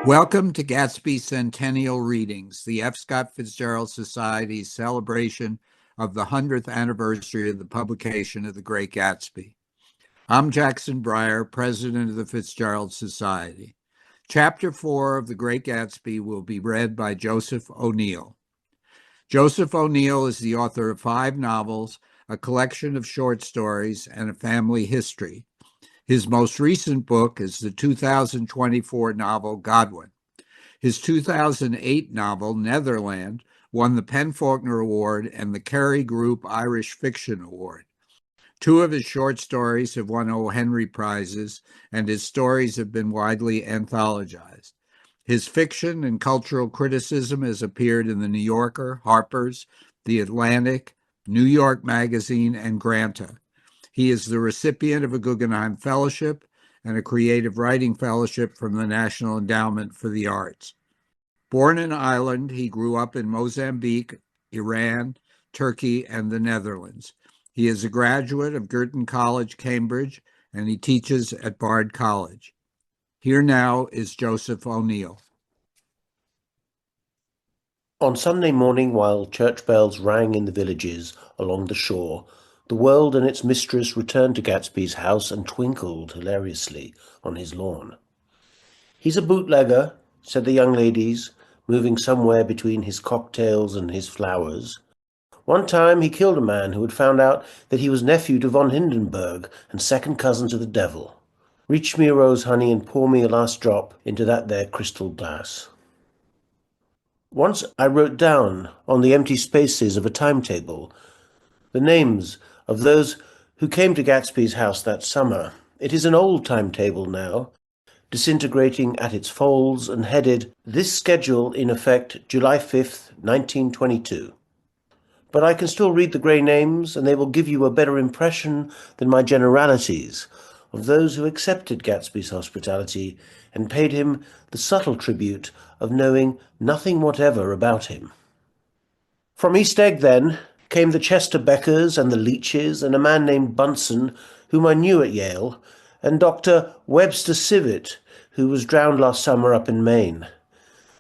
Welcome to Gatsby Centennial Readings, the F. Scott Fitzgerald Society's celebration of the 100th anniversary of the publication of The Great Gatsby. I'm Jackson Breyer, president of the Fitzgerald Society. Chapter 4 of The Great Gatsby will be read by Joseph O'Neill. Joseph O'Neill is the author of 5 novels, a collection of short stories, and a family history. His most recent book is the 2024 novel Godwin. His 2008 novel Netherland won the Faulkner Award and the Kerry Group Irish Fiction Award. 2 of his short stories have won O. Henry Prizes, and his stories have been widely anthologized. His fiction and cultural criticism has appeared in The New Yorker, Harper's, The Atlantic, New York Magazine, and Granta. He is the recipient of a Guggenheim Fellowship and a Creative Writing Fellowship from the National Endowment for the Arts. Born in Ireland, he grew up in Mozambique, Iran, Turkey, and the Netherlands. He is a graduate of Girton College, Cambridge, and he teaches at Bard College. Here now is Joseph O'Neill. On Sunday morning, while church bells rang in the villages along the shore, the world and its mistress returned to Gatsby's house and twinkled hilariously on his lawn. "He's a bootlegger," said the young ladies, moving somewhere between his cocktails and his flowers. "One time he killed a man who had found out that he was nephew to von Hindenburg and second cousin to the devil. Reach me a rose, honey, and pour me a last drop into that there crystal glass." Once I wrote down on the empty spaces of a timetable the names of those who came to Gatsby's house that summer. It is an old timetable now, disintegrating at its folds and headed, "This schedule in effect July 5th, 1922. But I can still read the grey names, and they will give you a better impression than my generalities of those who accepted Gatsby's hospitality and paid him the subtle tribute of knowing nothing whatever about him. From East Egg, then, came the Chester Beckers and the Leaches and a man named Bunsen, whom I knew at Yale, and Dr. Webster Civet, who was drowned last summer up in Maine,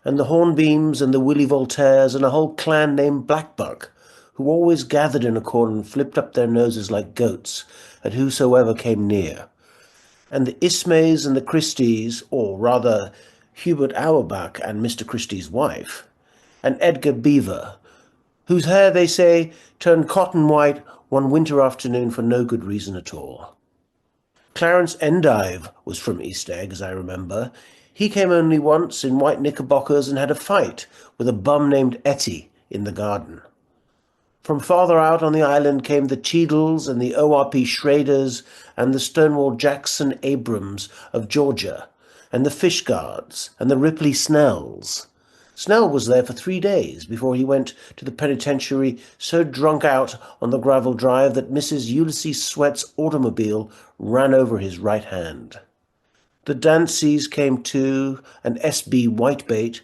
and the Hornbeams and the Willie Voltaires and a whole clan named Blackbuck, who always gathered in a corner and flipped up their noses like goats at whosoever came near, and the Ismays and the Christies, or rather Hubert Auerbach and Mr. Christie's wife, and Edgar Beaver, whose hair, they say, turned cotton white one winter afternoon for no good reason at all. Clarence Endive was from East Egg, as I remember. He came only once in white knickerbockers and had a fight with a bum named Etty in the garden. From farther out on the island came the Cheadles and the O.R.P. Schraders and the Stonewall Jackson Abrams of Georgia, and the Fishguards and the Ripley Snells. Snell was there for 3 days before he went to the penitentiary, so drunk out on the gravel drive that Mrs. Ulysses Sweat's automobile ran over his right hand. The Danceys came too, and S.B. Whitebait,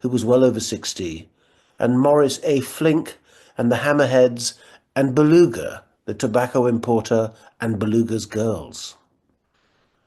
who was well over 60, and Morris A. Flink, and the Hammerheads, and Beluga, the tobacco importer, and Beluga's girls.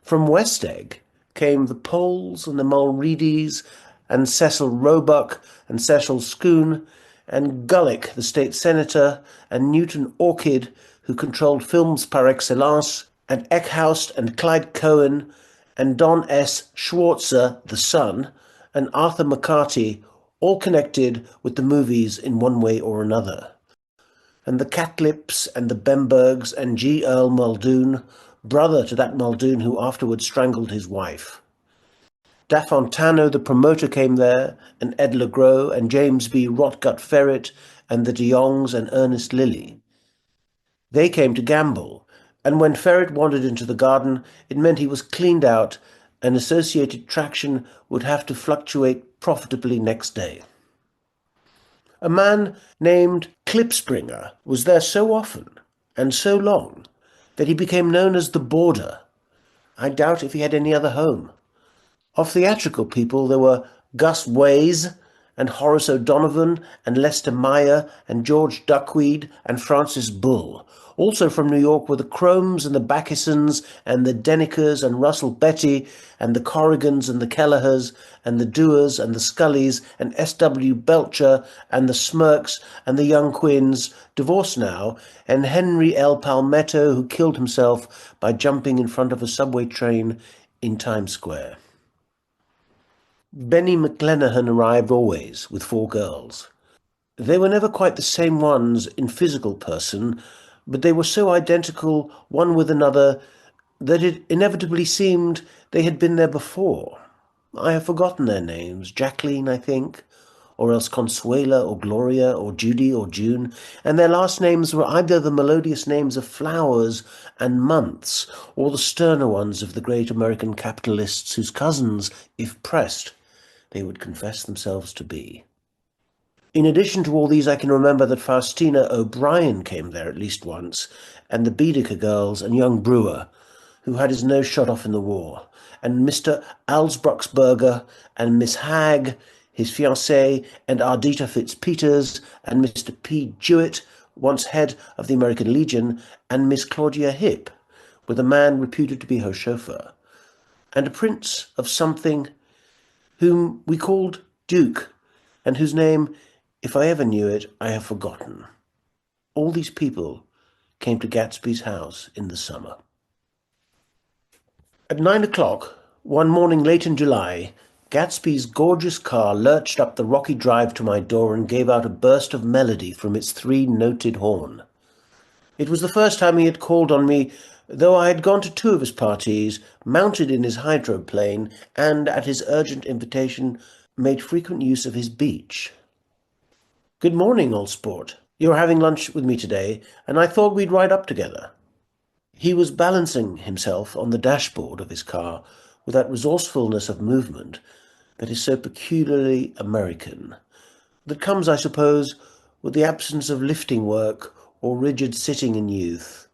From West Egg came the Poles and the Mulreadys, and Cecil Roebuck and Cecil Schoon, and Gullick, the state senator, and Newton Orchid, who controlled films par excellence, and Eckhouse and Clyde Cohen, and Don S. Schwarzer, the son, and Arthur McCarty, all connected with the movies in one way or another. And the Catlips and the Bembergs and G. Earl Muldoon, brother to that Muldoon who afterwards strangled his wife. Da Fontano, the promoter, came there, and Ed LeGros, and James B. Rotgut Ferret, and the de Jongs and Ernest Lilly. They came to gamble, and when Ferret wandered into the garden, it meant he was cleaned out, and associated traction would have to fluctuate profitably next day. A man named Klipspringer was there so often and so long that he became known as the Boarder. I doubt if he had any other home. Of theatrical people there were Gus Ways and Horace O'Donovan, and Lester Meyer, and George Duckweed, and Francis Bull. Also from New York were the Cromes and the Backisons, and the Dennikers, and Russell Betty, and the Corrigans, and the Kellehers, and the Dewars, and the Scullys, and S.W. Belcher, and the Smirks, and the Young Quins, divorced now, and Henry L. Palmetto, who killed himself by jumping in front of a subway train in Times Square. Benny McLenaghan arrived always, with 4 girls. They were never quite the same ones in physical person, but they were so identical one with another that it inevitably seemed they had been there before. I have forgotten their names. Jacqueline, I think, or else Consuela, or Gloria, or Judy, or June, and their last names were either the melodious names of flowers and months, or the sterner ones of the great American capitalists whose cousins, if pressed, they would confess themselves to be. In addition to all these, I can remember that Faustina O'Brien came there at least once, and the Baedeker girls, and young Brewer, who had his nose shot off in the war, and Mr. Alsbrucksberger, and Miss Hagg, his fiancée, and Ardita Fitzpeters, and Mr. P. Jewett, once head of the American Legion, and Miss Claudia Hipp, with a man reputed to be her chauffeur, and a prince of something whom we called Duke, and whose name, if I ever knew it, I have forgotten. All these people came to Gatsby's house in the summer. At 9 o'clock, one morning late in July, Gatsby's gorgeous car lurched up the rocky drive to my door and gave out a burst of melody from its 3-noted horn. It was the first time he had called on me, though I had gone to 2 of his parties, mounted in his hydroplane, and, at his urgent invitation, made frequent use of his beach. "Good morning, old sport. You're having lunch with me today, and I thought we'd ride up together." He was balancing himself on the dashboard of his car with that resourcefulness of movement that is so peculiarly American, that comes, I suppose, with the absence of lifting work or rigid sitting in youth,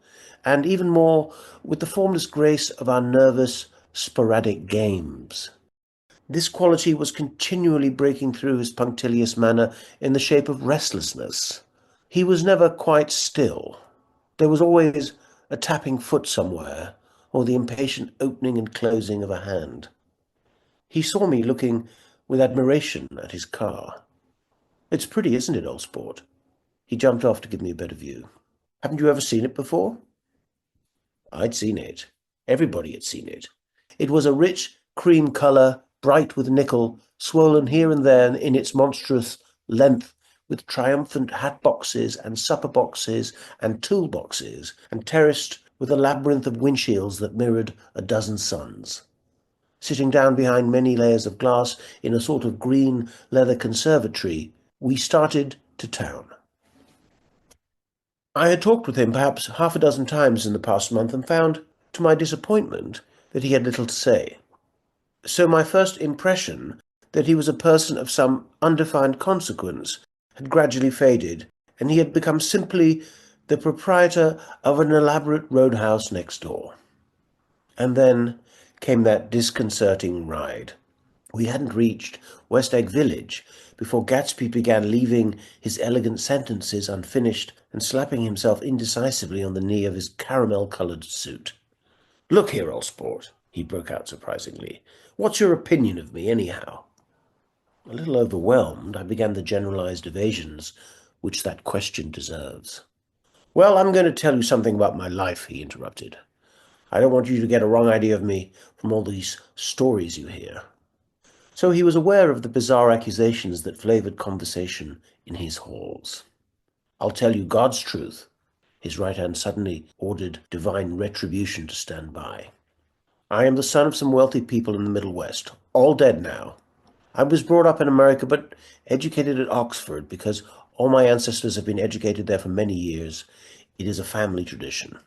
and even more with the formless grace of our nervous, sporadic games. This quality was continually breaking through his punctilious manner in the shape of restlessness. He was never quite still. There was always a tapping foot somewhere, or the impatient opening and closing of a hand. He saw me looking with admiration at his car. "It's pretty, isn't it, old sport?" He jumped off to give me a better view. "Haven't you ever seen it before?" I'd seen it. Everybody had seen it. It was a rich cream colour, bright with nickel, swollen here and there in its monstrous length with triumphant hat boxes and supper boxes and tool boxes, and terraced with a labyrinth of windshields that mirrored a dozen suns. Sitting down behind many layers of glass in a sort of green leather conservatory, we started to town. I had talked with him perhaps half a dozen times in the past month and found, to my disappointment, that he had little to say. So my first impression that he was a person of some undefined consequence had gradually faded, and he had become simply the proprietor of an elaborate roadhouse next door. And then came that disconcerting ride. We hadn't reached West Egg Village before Gatsby began leaving his elegant sentences unfinished and slapping himself indecisively on the knee of his caramel-coloured suit. "Look here, old sport," he broke out surprisingly. "What's your opinion of me, anyhow?" A little overwhelmed, I began the generalized evasions which that question deserves. "Well, I'm going to tell you something about my life," he interrupted. "I don't want you to get a wrong idea of me from all these stories you hear." So he was aware of the bizarre accusations that flavoured conversation in his halls. "I'll tell you God's truth." His right hand suddenly ordered divine retribution to stand by. "I am the son of some wealthy people in the Middle West, all dead now. I was brought up in America, but educated at Oxford because all my ancestors have been educated there for many years. It is a family tradition."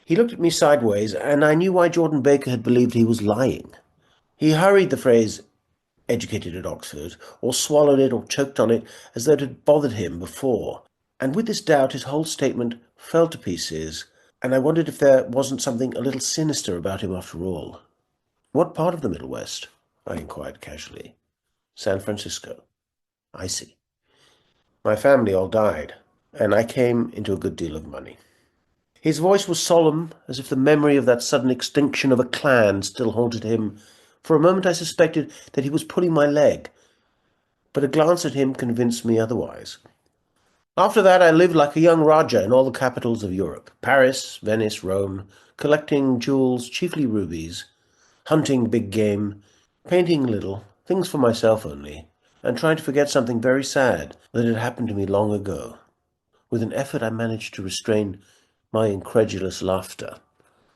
He looked at me sideways, and I knew why Jordan Baker had believed he was lying. He hurried the phrase, "educated at Oxford," or swallowed it or choked on it as though it had bothered him before, and with this doubt his whole statement fell to pieces, and I wondered if there wasn't something a little sinister about him after all. "What part of the Middle West?" I inquired casually. "San Francisco." I see. My family all died, and I came into a good deal of money. His voice was solemn, as if the memory of that sudden extinction of a clan still haunted him. For a moment I suspected that he was pulling my leg, but a glance at him convinced me otherwise. After that I lived like a young Raja in all the capitals of Europe, Paris, Venice, Rome, collecting jewels, chiefly rubies, hunting big game, painting little, things for myself only, and trying to forget something very sad that had happened to me long ago. With an effort I managed to restrain my incredulous laughter.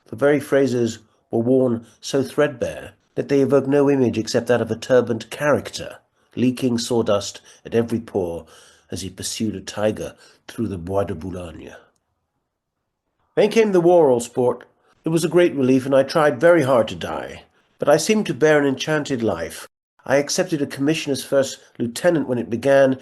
The very phrases were worn so threadbare that they evoke no image except that of a turbaned character, leaking sawdust at every pore as he pursued a tiger through the Bois de Boulogne. Then came the war, old sport. It was a great relief, and I tried very hard to die. But I seemed to bear an enchanted life. I accepted a commission as first lieutenant when it began.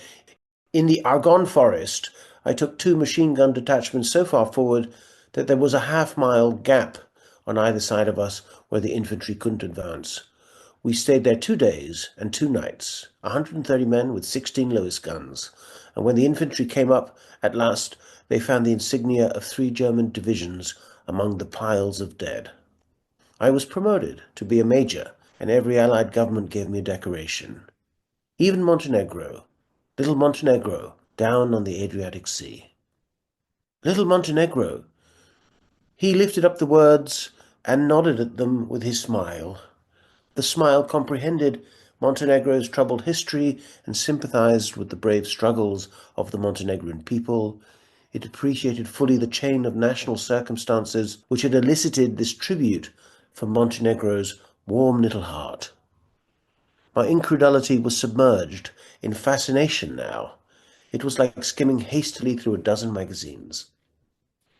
In the Argonne forest, I took 2 machine-gun detachments so far forward that there was a half-mile gap on either side of us where the infantry couldn't advance. We stayed there 2 days and 2 nights, 130 men with 16 Lewis guns, and when the infantry came up at last, they found the insignia of 3 German divisions among the piles of dead. I was promoted to be a major, and every Allied government gave me a decoration. Even Montenegro, little Montenegro, down on the Adriatic Sea. Little Montenegro. He lifted up the words and nodded at them with his smile. The smile comprehended Montenegro's troubled history and sympathized with the brave struggles of the Montenegrin people. It appreciated fully the chain of national circumstances which had elicited this tribute from Montenegro's warm little heart. My incredulity was submerged in fascination now. It was like skimming hastily through a dozen magazines.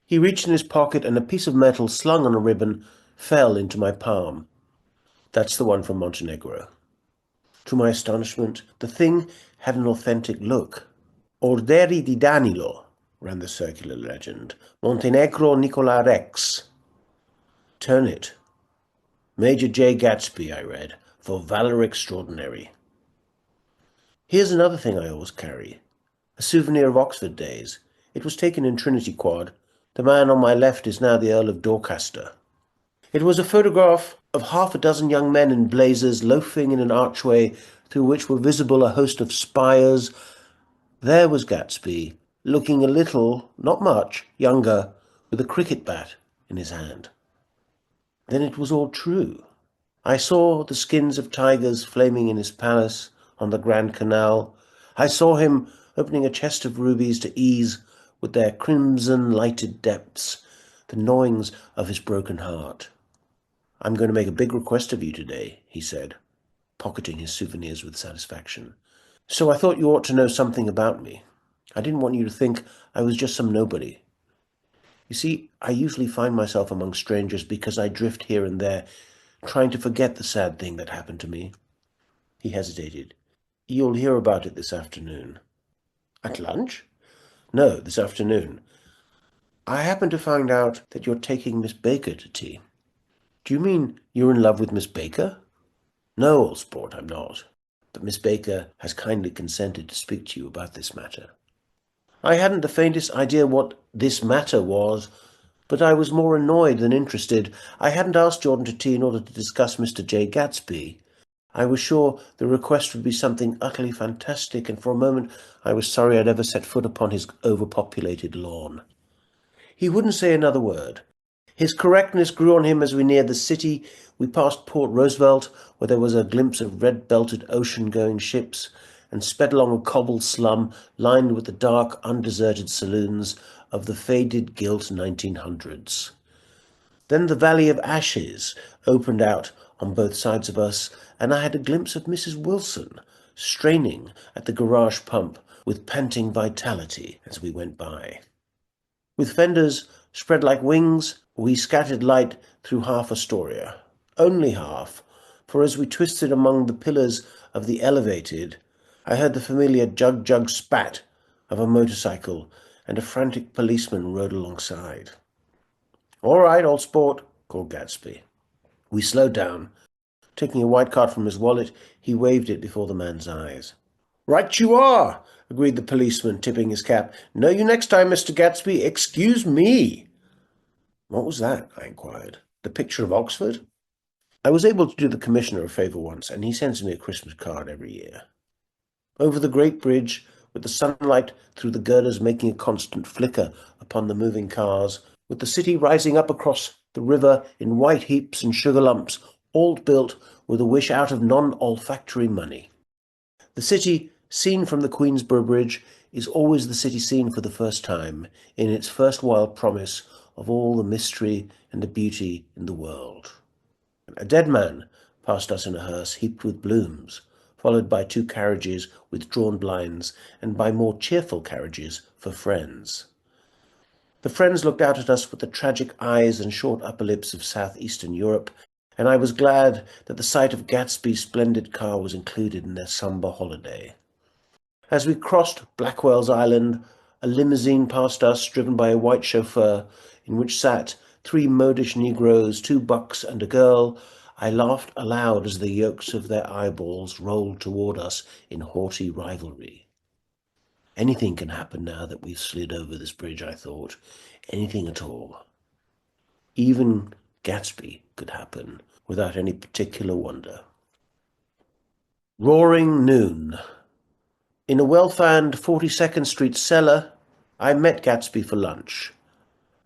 He reached in his pocket, and a piece of metal slung on a ribbon fell into my palm. That's the one from Montenegro. To my astonishment, the thing had an authentic look. Orderi di Danilo, ran the circular legend. Montenegro Nicola Rex. Turn it. Major Jay Gatsby, I read, for valor extraordinary. Here's another thing I always carry. A souvenir of Oxford days. It was taken in Trinity Quad. The man on my left is now the Earl of Dorchester. It was a photograph of half a dozen young men in blazers loafing in an archway through which were visible a host of spires. There was Gatsby, looking a little, not much, younger, with a cricket bat in his hand. Then it was all true. I saw the skins of tigers flaming in his palace on the Grand Canal. I saw him opening a chest of rubies to ease with their crimson-lighted depths the gnawings of his broken heart. I'm going to make a big request of you today, he said, pocketing his souvenirs with satisfaction. So I thought you ought to know something about me. I didn't want you to think I was just some nobody. You see, I usually find myself among strangers because I drift here and there, trying to forget the sad thing that happened to me. He hesitated. You'll hear about it this afternoon. At lunch? No, this afternoon. I happen to find out that you're taking Miss Baker to tea. Do you mean you're in love with Miss Baker? No, old sport, I'm not. But Miss Baker has kindly consented to speak to you about this matter. I hadn't the faintest idea what this matter was, but I was more annoyed than interested. I hadn't asked Jordan to tea in order to discuss Mr. Jay Gatsby. I was sure the request would be something utterly fantastic, and for a moment I was sorry I'd ever set foot upon his overpopulated lawn. He wouldn't say another word. His correctness grew on him as we neared the city. We passed Port Roosevelt, where there was a glimpse of red-belted ocean-going ships, and sped along a cobbled slum lined with the dark, undeserted saloons of the faded gilt 1900s. Then the Valley of Ashes opened out on both sides of us, and I had a glimpse of Mrs. Wilson, straining at the garage pump with panting vitality as we went by. With fenders spread like wings, we scattered light through half Astoria. Only half, for as we twisted among the pillars of the elevated, I heard the familiar jug-jug spat of a motorcycle, and a frantic policeman rode alongside. All right, old sport, called Gatsby. We slowed down. Taking a white card from his wallet, he waved it before the man's eyes. Right you are, agreed the policeman, tipping his cap. Know you next time, Mr. Gatsby. Excuse me. What was that? I inquired. The picture of Oxford? I was able to do the commissioner a favour once, and he sends me a Christmas card every year. Over the Great Bridge, with the sunlight through the girders making a constant flicker upon the moving cars, with the city rising up across the river in white heaps and sugar lumps, all built with a wish out of non-olfactory money. The city, seen from the Queensboro Bridge, is always the city seen for the first time, in its first wild promise of all the mystery and the beauty in the world. A dead man passed us in a hearse heaped with blooms, followed by 2 carriages with drawn blinds, and by more cheerful carriages for friends. The friends looked out at us with the tragic eyes and short upper lips of southeastern Europe, and I was glad that the sight of Gatsby's splendid car was included in their sombre holiday. As we crossed Blackwell's Island, a limousine passed us, driven by a white chauffeur, in which sat 3 modish Negroes, 2 bucks and a girl. I laughed aloud as the yolks of their eyeballs rolled toward us in haughty rivalry. Anything can happen now that we've slid over this bridge, I thought. Anything at all. Even Gatsby could happen without any particular wonder. Roaring noon. In a well-fanned 42nd Street cellar, I met Gatsby for lunch.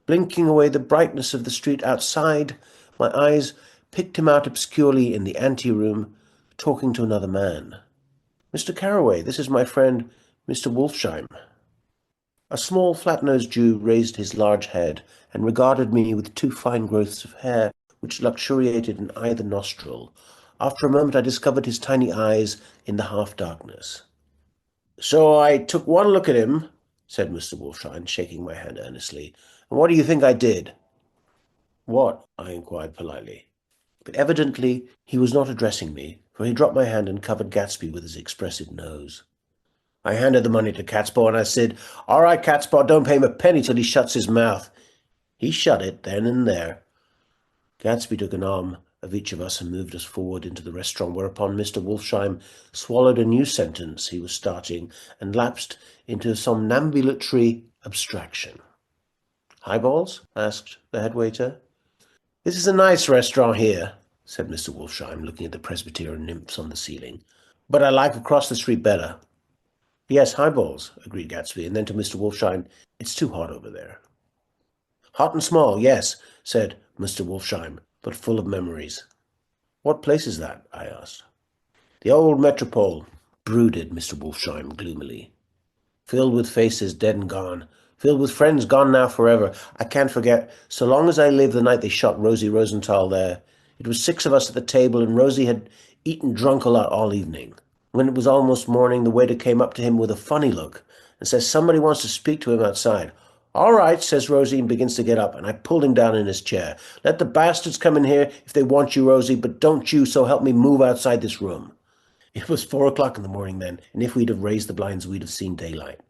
Blinking away the brightness of the street outside, my eyes picked him out obscurely in the anteroom, talking to another man. Mr. Carraway, this is my friend, Mr. Wolfshiem. A small, flat-nosed Jew raised his large head and regarded me with 2 fine growths of hair which luxuriated in either nostril. After a moment I discovered his tiny eyes in the half-darkness. "So I took one look at him," said Mr. Wolfshiem, shaking my hand earnestly. "And what do you think I did?" "What?" I inquired politely. But evidently he was not addressing me, for he dropped my hand and covered Gatsby with his expressive nose. I handed the money to Catspaw, and I said, "All right, Catspaw, don't pay him a penny till he shuts his mouth." He shut it then and there. Gatsby took an arm of each of us and moved us forward into the restaurant, whereupon Mr. Wolfshiem swallowed a new sentence he was starting and lapsed into somnambulatory abstraction. "Highballs?" asked the head waiter. "This is a nice restaurant here," said Mr. Wolfshiem, looking at the Presbyterian nymphs on the ceiling. "But I like across the street better." "Yes, highballs," agreed Gatsby, and then to Mr. Wolfshiem, "It's too hot over there." "Hot and small, yes," said Mr. Wolfshiem, "but full of memories." "What place is that?" I asked. "The old Metropole," brooded Mr. Wolfshiem gloomily. "Filled with faces dead and gone. Filled with friends gone now forever. I can't forget, so long as I live, the night they shot Rosie Rosenthal there. It was 6 of us at the table, and Rosie had eaten drunk a lot all evening. When it was almost morning, the waiter came up to him with a funny look and says somebody wants to speak to him outside. "All right," says Rosie, and begins to get up, and I pulled him down in his chair. "Let the bastards come in here if they want you, Rosie, but don't you, so help me, move outside this room." It was 4 o'clock in the morning then, and if we'd have raised the blinds, we'd have seen daylight.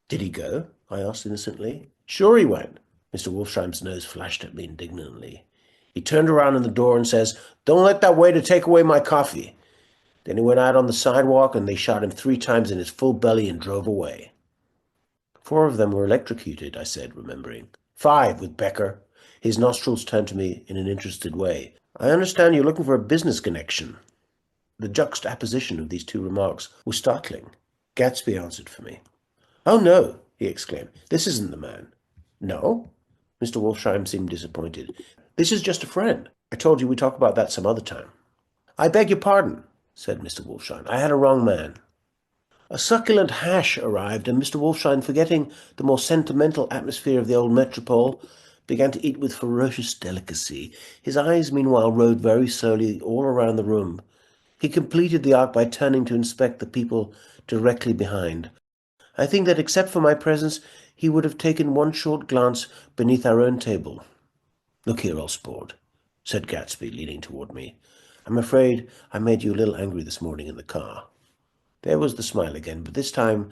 "Did he go?" I asked innocently. "Sure he went." Mr. Wolfshiem's nose flashed at me indignantly. He turned around in the door and says, "Don't let that waiter take away my coffee." Then he went out on the sidewalk, and they shot him 3 times in his full belly and drove away. 4 of them were electrocuted, I said, remembering. 5 with Becker. His nostrils turned to me in an interested way. "I understand you're looking for a business connection." The juxtaposition of these 2 remarks was startling. Gatsby answered for me. "Oh, no," he exclaimed. "This isn't the man." "No?" Mr. Wolfshiem seemed disappointed. "This is just a friend. I told you we'd talk about that some other time." "I beg your pardon," said Mr. Wolfshiem. "I had a wrong man." A succulent hash arrived, and Mr. Wolfshiem, forgetting the more sentimental atmosphere of the old metropole, began to eat with ferocious delicacy. His eyes, meanwhile, roved very slowly all around the room. He completed the arc by turning to inspect the people directly behind. I think that except for my presence, he would have taken one short glance beneath our own table. "Look here, old sport," said Gatsby, leaning toward me. "I'm afraid I made you a little angry this morning in the car." There was the smile again, but this time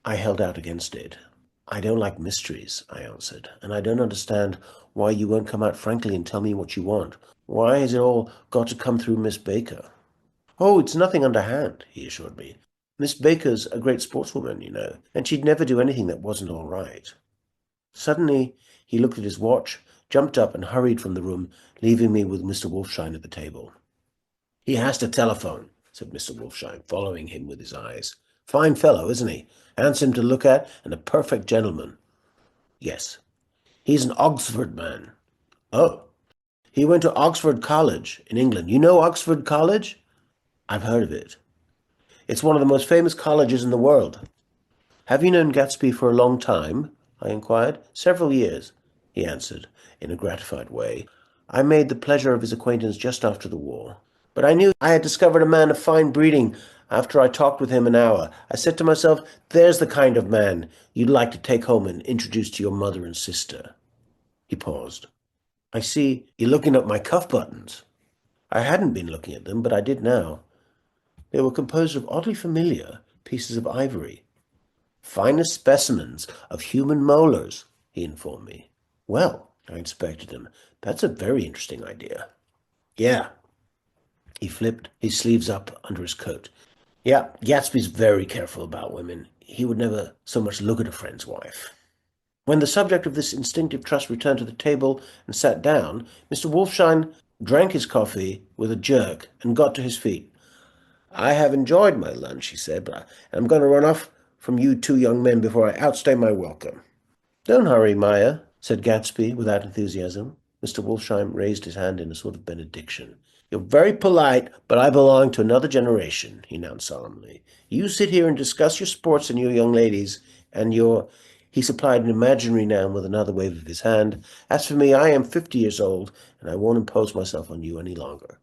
I held out against it. "I don't like mysteries," I answered, "and I don't understand why you won't come out frankly and tell me what you want. Why has it all got to come through Miss Baker?" "Oh, it's nothing underhand," he assured me. Miss Baker's a great sportswoman, you know, and she'd never do anything that wasn't all right. Suddenly, he looked at his watch, jumped up, and hurried from the room, leaving me with Mr. Wolfshiem at the table. "He has to telephone," said Mr. Wolfshiem, following him with his eyes. "Fine fellow, isn't he? Handsome to look at, and a perfect gentleman." "Yes. He's an Oxford man." "Oh. He went to Oxford College in England. You know Oxford College?" "I've heard of it. It's one of the most famous colleges in the world." "Have you known Gatsby for a long time?" I inquired. "Several years," he answered, in a gratified way. "I made the pleasure of his acquaintance just after the war. But I knew I had discovered a man of fine breeding after I talked with him an hour. I said to myself, there's the kind of man you'd like to take home and introduce to your mother and sister." He paused. "I see you're looking at my cuff buttons." I hadn't been looking at them, but I did now. They were composed of oddly familiar pieces of ivory. "Finest specimens of human molars," he informed me. "Well," I inspected them, "that's a very interesting idea." "Yeah." He flipped his sleeves up under his coat. "Yeah, Gatsby's very careful about women. He would never so much look at a friend's wife." When the subject of this instinctive trust returned to the table and sat down, Mr. Wolfshiem drank his coffee with a jerk and got to his feet. "I have enjoyed my lunch," he said, "but I'm going to run off from you two young men before I outstay my welcome." "Don't hurry, Meyer," said Gatsby without enthusiasm. Mr. Wolfshiem raised his hand in a sort of benediction. "You're very polite, but I belong to another generation," he announced solemnly. "You sit here and discuss your sports and your young ladies, and your—" He supplied an imaginary noun with another wave of his hand. "As for me, I am 50 years old, and I won't impose myself on you any longer."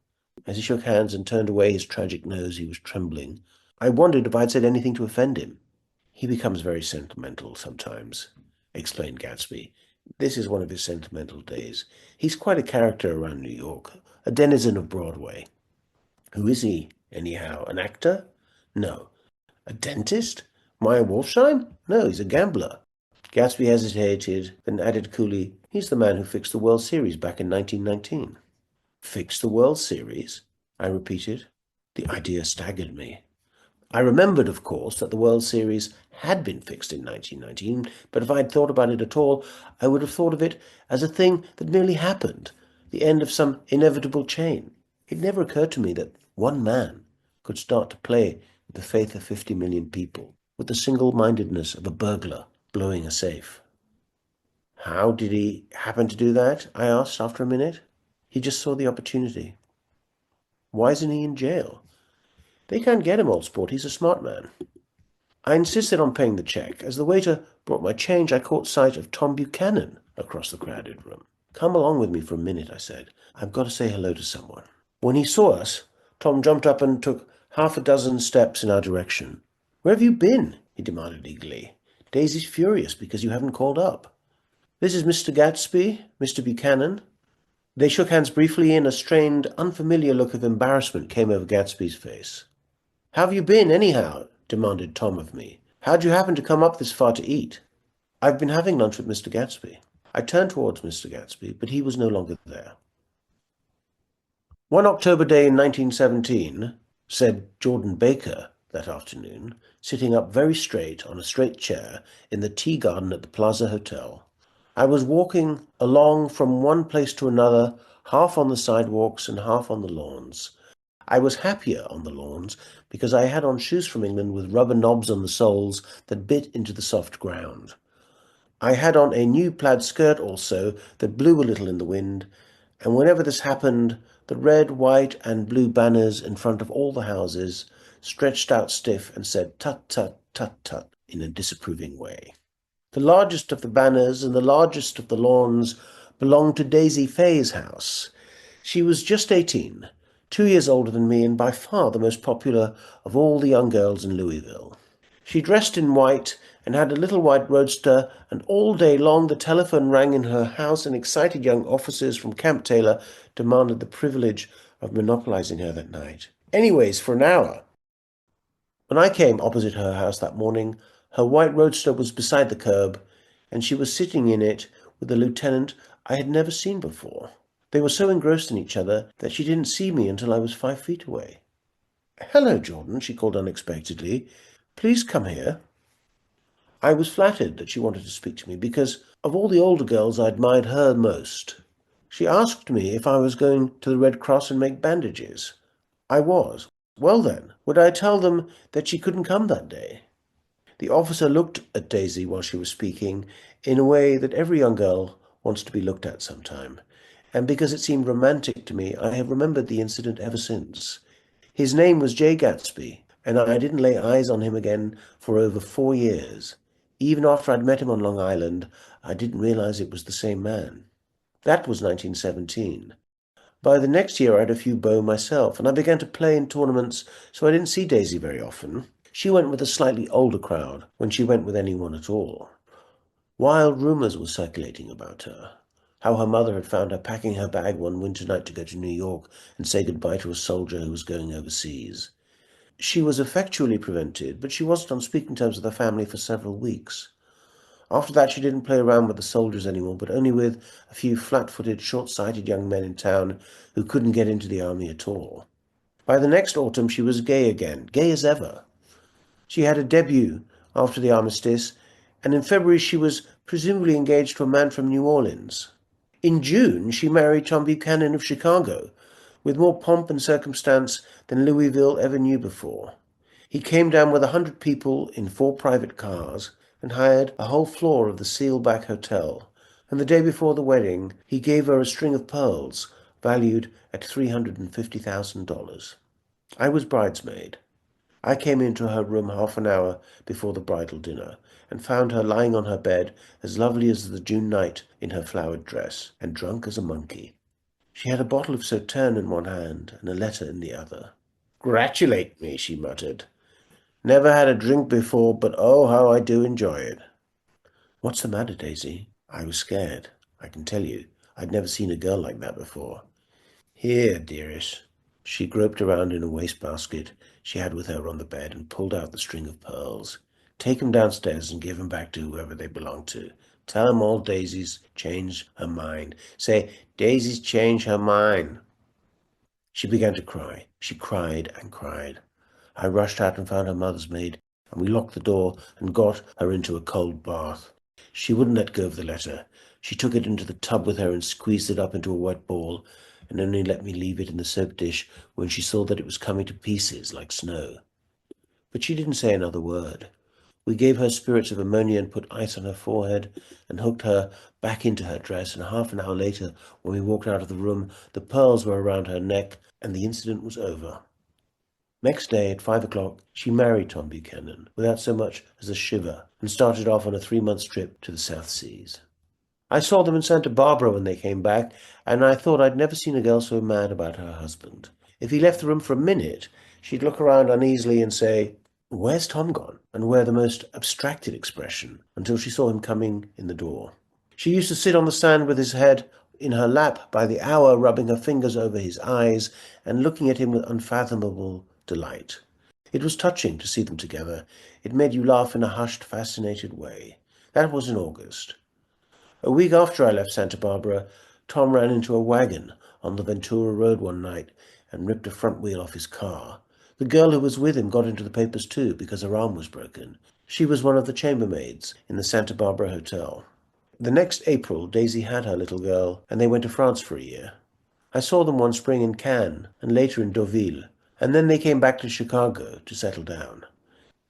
As he shook hands and turned away his tragic nose, he was trembling. I wondered if I had said anything to offend him. "He becomes very sentimental sometimes," explained Gatsby. "This is one of his sentimental days. He's quite a character around New York, a denizen of Broadway." "Who is he, anyhow? An actor?" "No." "A dentist? Meyer Wolfshiem? No, he's a gambler." Gatsby hesitated, then added coolly, "He's the man who fixed the World Series back in 1919. "Fixed the World Series?" I repeated. The idea staggered me. I remembered, of course, that the World Series had been fixed in 1919, but if I had thought about it at all, I would have thought of it as a thing that merely happened, the end of some inevitable chain. It never occurred to me that one man could start to play with the faith of 50 million people, with the single-mindedness of a burglar blowing a safe. "How did he happen to do that?" I asked after a minute. "He just saw the opportunity." "Why isn't he in jail?" "They can't get him, old sport. He's a smart man." I insisted on paying the check. As the waiter brought my change, I caught sight of Tom Buchanan across the crowded room. "Come along with me for a minute," I said. "I've got to say hello to someone." When he saw us, Tom jumped up and took half a dozen steps in our direction. "Where have you been?" he demanded eagerly. "Daisy's furious because you haven't called up." "This is Mr. Gatsby, Mr. Buchanan." They shook hands briefly, and a strained, unfamiliar look of embarrassment came over Gatsby's face. "How have you been, anyhow?" demanded Tom of me. "How'd you happen to come up this far to eat?" "I've been having lunch with Mr. Gatsby." I turned towards Mr. Gatsby, but he was no longer there. "One October day in 1917, said Jordan Baker that afternoon, sitting up very straight on a straight chair in the tea garden at the Plaza Hotel. "I was walking along from one place to another, half on the sidewalks and half on the lawns. I was happier on the lawns because I had on shoes from England with rubber knobs on the soles that bit into the soft ground. I had on a new plaid skirt also that blew a little in the wind, and whenever this happened, the red, white, and blue banners in front of all the houses stretched out stiff and said tut, tut, tut, tut in a disapproving way. The largest of the banners and the largest of the lawns belonged to Daisy Fay's house. She was just 18, 2 years older than me, and by far the most popular of all the young girls in Louisville. She dressed in white and had a little white roadster, and all day long the telephone rang in her house, and excited young officers from Camp Taylor demanded the privilege of monopolizing her that night. Anyways, for an hour. When I came opposite her house that morning, her white roadster was beside the curb, and she was sitting in it with a lieutenant I had never seen before. They were so engrossed in each other that she didn't see me until I was 5 feet away. "Hello, Jordan," she called unexpectedly. "Please come here." I was flattered that she wanted to speak to me because of all the older girls I admired her most. She asked me if I was going to the Red Cross and make bandages. I was. Well then, would I tell them that she couldn't come that day? The officer looked at Daisy while she was speaking in a way that every young girl wants to be looked at sometime, and because it seemed romantic to me, I have remembered the incident ever since. His name was Jay Gatsby, and I didn't lay eyes on him again for over 4 years. Even after I'd met him on Long Island, I didn't realize it was the same man. That was 1917. By the next year I had a few beaux myself, and I began to play in tournaments, so I didn't see Daisy very often. She went with a slightly older crowd, when she went with anyone at all. Wild rumors were circulating about her. How her mother had found her packing her bag one winter night to go to New York and say goodbye to a soldier who was going overseas. She was effectually prevented, but she wasn't on speaking terms with her family for several weeks. After that she didn't play around with the soldiers anymore, but only with a few flat-footed, short-sighted young men in town who couldn't get into the army at all. By the next autumn she was gay again, gay as ever. She had a debut after the armistice, and in February she was presumably engaged to a man from New Orleans. In June she married Tom Buchanan of Chicago, with more pomp and circumstance than Louisville ever knew before. He came down with 100 people in 4 private cars and hired a whole floor of the Sealback Hotel, and the day before the wedding he gave her a string of pearls valued at $350,000. I was bridesmaid. I came into her room half an hour before the bridal dinner, and found her lying on her bed as lovely as the June night in her flowered dress, and drunk as a monkey. She had a bottle of Sauterne in one hand and a letter in the other. "Gratulate me," she muttered. "Never had a drink before, but oh, how I do enjoy it." "What's the matter, Daisy?" I was scared, I can tell you. I'd never seen a girl like that before. "Here, dearest." She groped around in a wastebasket she had with her on the bed and pulled out the string of pearls. "Take 'em downstairs and give 'em back to whoever they belong to. Tell 'em all Daisy's changed her mind. Say, Daisy's changed her mind." She began to cry. She cried and cried. I rushed out and found her mother's maid, and we locked the door and got her into a cold bath. She wouldn't let go of the letter. She took it into the tub with her and squeezed it up into a wet ball, and only let me leave it in the soap dish when she saw that it was coming to pieces like snow. But she didn't say another word. We gave her spirits of ammonia and put ice on her forehead and hooked her back into her dress, and half an hour later, when we walked out of the room, the pearls were around her neck and the incident was over. Next day at 5 o'clock, she married Tom Buchanan without so much as a shiver and started off on a 3 month trip to the South Seas. I saw them in Santa Barbara when they came back, and I thought I'd never seen a girl so mad about her husband. If he left the room for a minute, she'd look around uneasily and say, "Where's Tom gone?" and wear the most abstracted expression until she saw him coming in the door. She used to sit on the sand with his head in her lap by the hour, rubbing her fingers over his eyes and looking at him with unfathomable delight. It was touching to see them together. It made you laugh in a hushed, fascinated way. That was in August. A week after I left Santa Barbara, Tom ran into a wagon on the Ventura Road one night and ripped a front wheel off his car. The girl who was with him got into the papers too because her arm was broken. She was one of the chambermaids in the Santa Barbara Hotel. The next April, Daisy had her little girl, and they went to France for a year. I saw them one spring in Cannes, and later in Deauville, and then they came back to Chicago to settle down.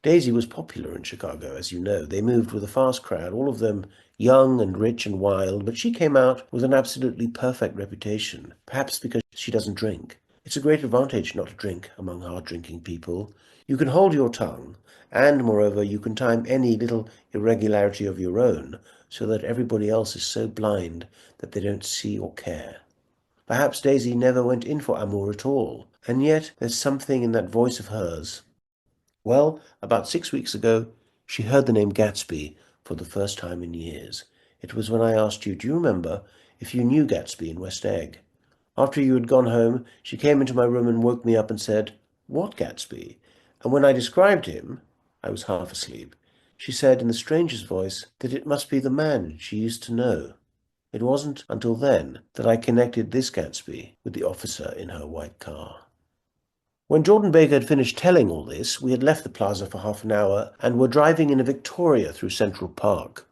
Daisy was popular in Chicago, as you know. They moved with a fast crowd, all of them young and rich and wild, but she came out with an absolutely perfect reputation, perhaps because she doesn't drink. It's a great advantage not to drink among hard-drinking people. You can hold your tongue, and moreover, you can time any little irregularity of your own so that everybody else is so blind that they don't see or care. Perhaps Daisy never went in for amour at all, and yet there's something in that voice of hers. Well, about 6 weeks ago, she heard the name Gatsby for the first time in years. It was when I asked you, do you remember, if you knew Gatsby in West Egg? After you had gone home, she came into my room and woke me up and said, "What Gatsby?" And when I described him, I was half asleep, she said in the strangest voice that it must be the man she used to know. It wasn't until then that I connected this Gatsby with the officer in her white car. When Jordan Baker had finished telling all this, we had left the plaza for half an hour and were driving in a Victoria through Central Park.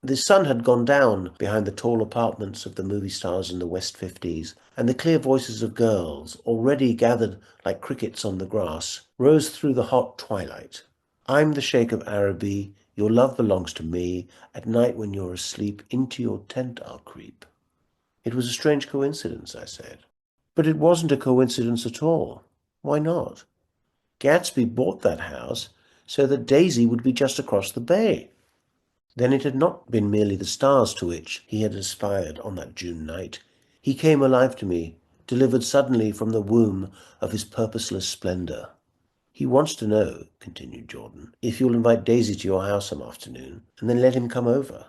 The sun had gone down behind the tall apartments of the movie stars in the West 50s, and the clear voices of girls, already gathered like crickets on the grass, rose through the hot twilight. I'm the Sheikh of Araby, your love belongs to me, at night when you're asleep, into your tent I'll creep. It was a strange coincidence, I said. But it wasn't a coincidence at all. Why not? Gatsby bought that house so that Daisy would be just across the bay. Then it had not been merely the stars to which he had aspired on that June night. He came alive to me, delivered suddenly from the womb of his purposeless splendor. He wants to know, continued Jordan, if you'll invite Daisy to your house some afternoon, and then let him come over.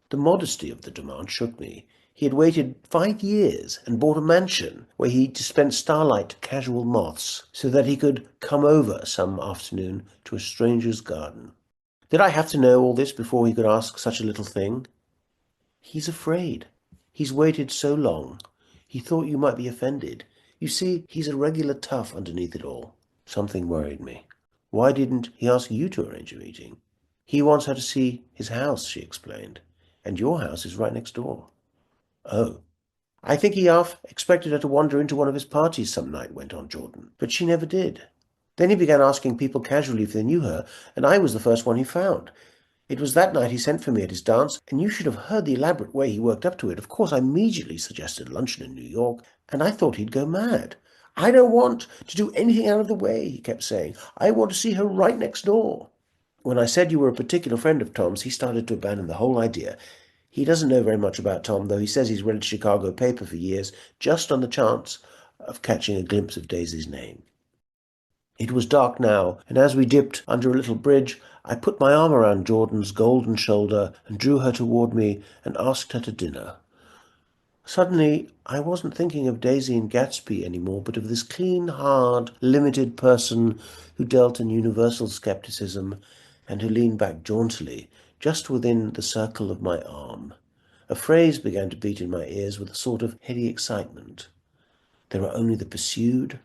The modesty of the demand shook me. He had waited 5 years and bought a mansion where he dispensed starlight to casual moths so that he could come over some afternoon to a stranger's garden. Did I have to know all this before he could ask such a little thing? He's afraid. He's waited so long. He thought you might be offended. You see, he's a regular tough underneath it all. Something worried me. Why didn't he ask you to arrange a meeting? He wants her to see his house, she explained. And your house is right next door. Oh. I think he half expected her to wander into one of his parties some night, went on Jordan. But she never did. Then he began asking people casually if they knew her, and I was the first one he found. It was that night he sent for me at his dance, and you should have heard the elaborate way he worked up to it. Of course, I immediately suggested luncheon in New York, and I thought he'd go mad. I don't want to do anything out of the way, he kept saying. I want to see her right next door. When I said you were a particular friend of Tom's, he started to abandon the whole idea. He doesn't know very much about Tom, though he says he's read a Chicago paper for years, just on the chance of catching a glimpse of Daisy's name. It was dark now, and as we dipped under a little bridge, I put my arm around Jordan's golden shoulder and drew her toward me and asked her to dinner. Suddenly, I wasn't thinking of Daisy and Gatsby anymore, but of this clean, hard, limited person who dealt in universal skepticism and who leaned back jauntily, just within the circle of my arm. A phrase began to beat in my ears with a sort of heady excitement. There are only the pursued,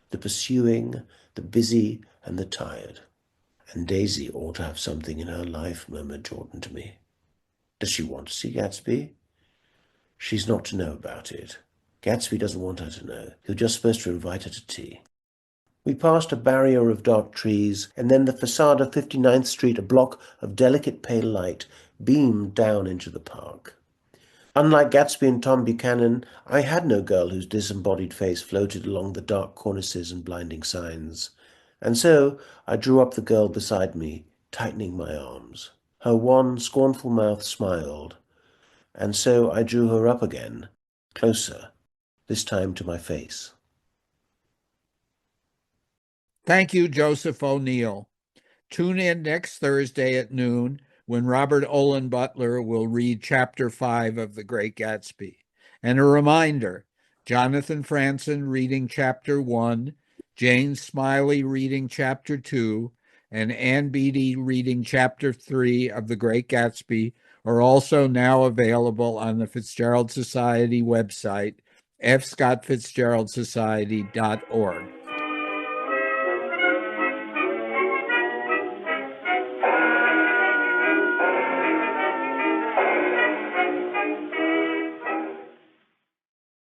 the pursuing, the busy, and the tired. And Daisy ought to have something in her life, murmured Jordan to me. Does she want to see Gatsby? She's not to know about it. Gatsby doesn't want her to know. He's just supposed to invite her to tea. We passed a barrier of dark trees, and then the facade of 59th Street, a block of delicate pale light, beamed down into the park. Unlike Gatsby and Tom Buchanan, I had no girl whose disembodied face floated along the dark cornices and blinding signs. And so I drew up the girl beside me, tightening my arms. Her wan, scornful mouth smiled, and so I drew her up again, closer, this time to my face. Thank you, Joseph O'Neill. Tune in next Thursday at noon when Robert Olin Butler will read Chapter 5 of The Great Gatsby. And a reminder, Jonathan Franzen reading Chapter 1, Jane Smiley reading Chapter 2, and Ann Beattie reading Chapter 3 of The Great Gatsby are also now available on the Fitzgerald Society website, fscottfitzgeraldsociety.org.